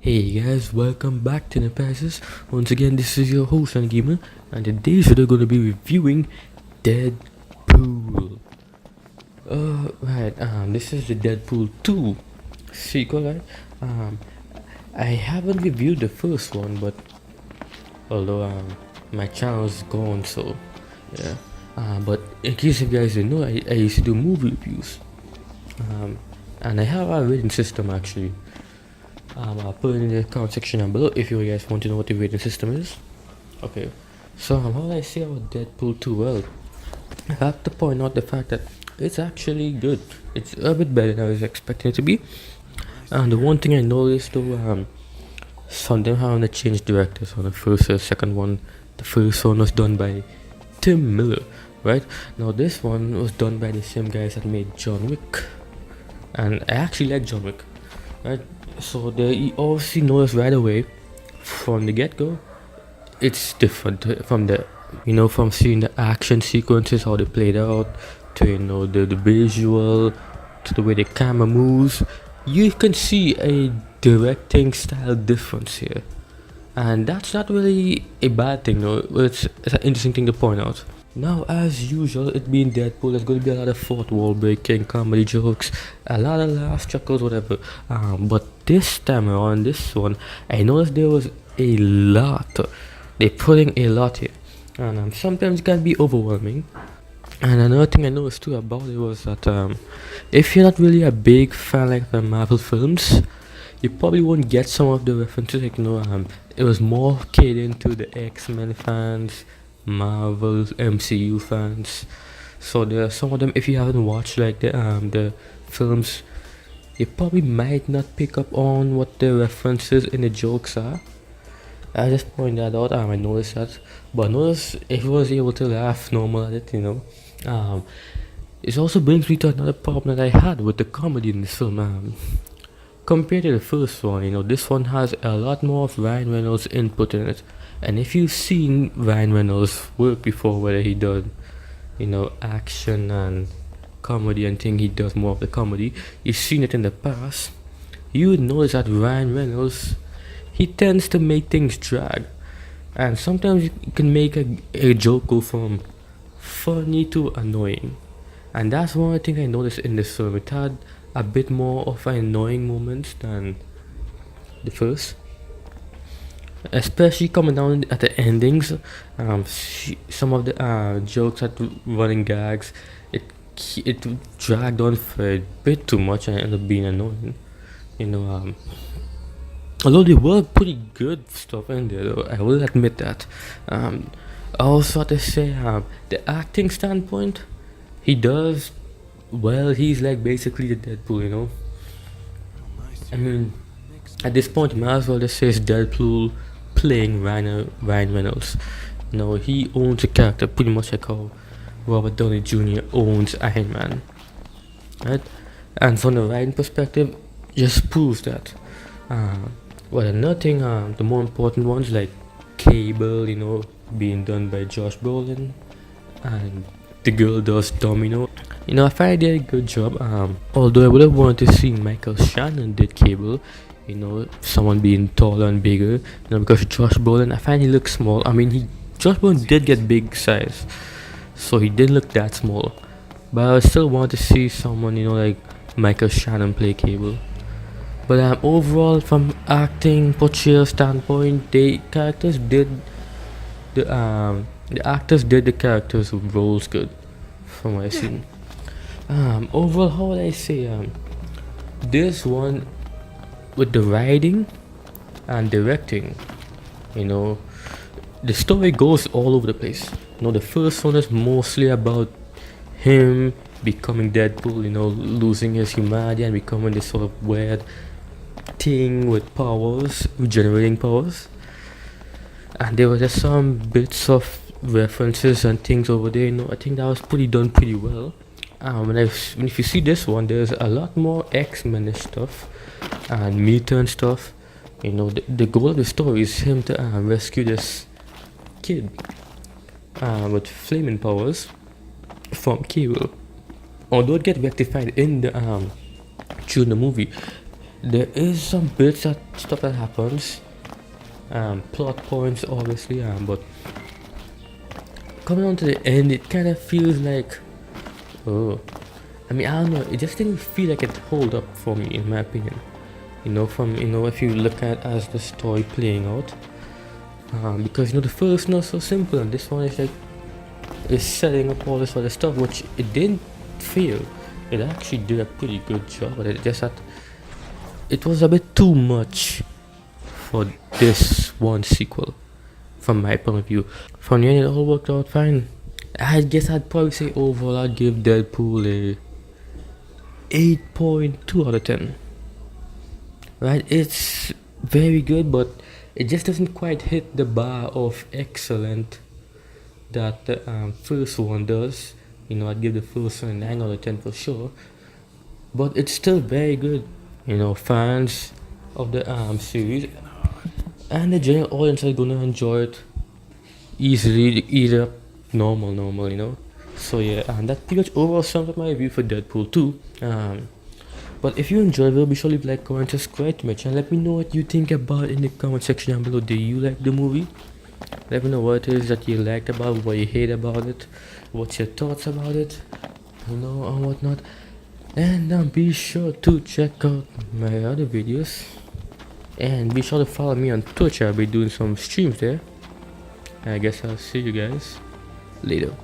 Hey guys, welcome back to Denenterprieses. Once again, this is your host and gamer, and today's video gonna be reviewing Deadpool. This is the Deadpool 2 sequel, right? Um, I haven't reviewed the first one, but although my channel is gone, so yeah. But in case you guys didn't know, I used to do movie reviews, and I have a rating system actually. I'll put it in the comment section down below if you guys want to know what the rating system is. Okay, so how do I say about Deadpool 2? Well, I have to point out the fact that it's actually good. It's a bit better than I was expecting it to be. And the one thing I noticed though, something having to change directors on the first or second one. The first one was done by Tim Miller, right? Now this one was done by the same guys that made John Wick, and I actually like John Wick, right? So you obviously notice right away from the get-go it's different from from seeing the action sequences, how they played out, to the visual, to the way the camera moves. You can see a directing style difference here, and that's not really a bad thing though. It's an interesting thing to point out. Now, as usual, it being Deadpool, there's going to be a lot of fourth wall breaking, comedy jokes, a lot of laughs, chuckles, whatever. But this time around, this one, I noticed there was a lot. They're putting a lot here, and sometimes it can be overwhelming. And another thing I noticed too about it was that if you're not really a big fan like the Marvel films, you probably won't get some of the references. It was more catered to the X-Men fans, Marvel MCU fans. So there are some of them. If you haven't watched like the films, you probably might not pick up on what the references in the jokes are. I just point that out. I noticed that, but notice if I was able to laugh normal at it. It also brings me to another problem that I had with the comedy in this film. Compared to the first one, this one has a lot more of Ryan Reynolds' input in it. And if you've seen Ryan Reynolds work before, whether he does, action and comedy and he does more of the comedy, you've seen it in the past, you would notice that Ryan Reynolds, he tends to make things drag. And sometimes you can make a joke go from funny to annoying. And that's one thing I noticed in this film. It had a bit more of annoying moments than the first, especially coming down at the endings. Some of the jokes had running gags. It dragged on for a bit too much and ended up being annoying. Although there were pretty good stuff in there, though, I will admit that. I also have to say, the acting standpoint, he does well. He's like basically the Deadpool. I mean, at this point, you might as well just say it's Deadpool playing Ryan Reynolds. He owns a character pretty much like how Robert Downey Jr. owns Iron Man, right? And from the writing perspective, just proves that. Well, another thing, the more important ones like Cable, being done by Josh Brolin, and the girl does Domino. I find they did a good job. Although I would have wanted to see Michael Shannon did Cable, someone being taller and bigger. Because Josh Brolin, I find he looks small. I mean, Josh Brolin did get big size, so he didn't look that small. But I still want to see someone, like Michael Shannon play Cable. But overall, from acting portrayal standpoint, the actors did the characters' roles good, from what I've seen. Overall, how would I say? This one with the writing and directing, the story goes all over the place. The first one is mostly about him becoming Deadpool, losing his humanity and becoming this sort of weird thing with powers, generating powers. And there were just some bits of references and things over there. I think that was done pretty well. If you see this one, there's a lot more X-Men stuff and mutant stuff. The goal of the story is him to rescue this kid with flaming powers from Cable. Although it gets rectified in the during the movie, there is some bits that stuff that happens, plot points obviously, but coming on to the end, it kind of feels like, oh, I mean, I don't know, it just didn't feel like it hold up for me, in my opinion. From if you look at as the story playing out, because the first one was so simple, and this one is like is setting up all this other stuff, which it didn't fail. It actually did a pretty good job, but it just that it was a bit too much for this one sequel, from my point of view. From the end, it all worked out fine. I guess I'd probably say overall I'd give Deadpool a 8.2 out of 10. Right, it's very good, but it just doesn't quite hit the bar of excellent that the first one does. I'd give the first one a 9 out of 10 for sure, but it's still very good. Fans of the series and the general audience are gonna enjoy it easily, either normal. So yeah, and that pretty much overall sums up my review for Deadpool 2. But if you enjoyed it, be sure to leave a like, comment, subscribe to my channel. Let me know what you think about it in the comment section down below. Do you like the movie? Let me know what it is that you liked about it, what you hate about it, what's your thoughts about it, and whatnot. And be sure to check out my other videos, and be sure to follow me on Twitch. I'll be doing some streams there. I guess I'll see you guys later.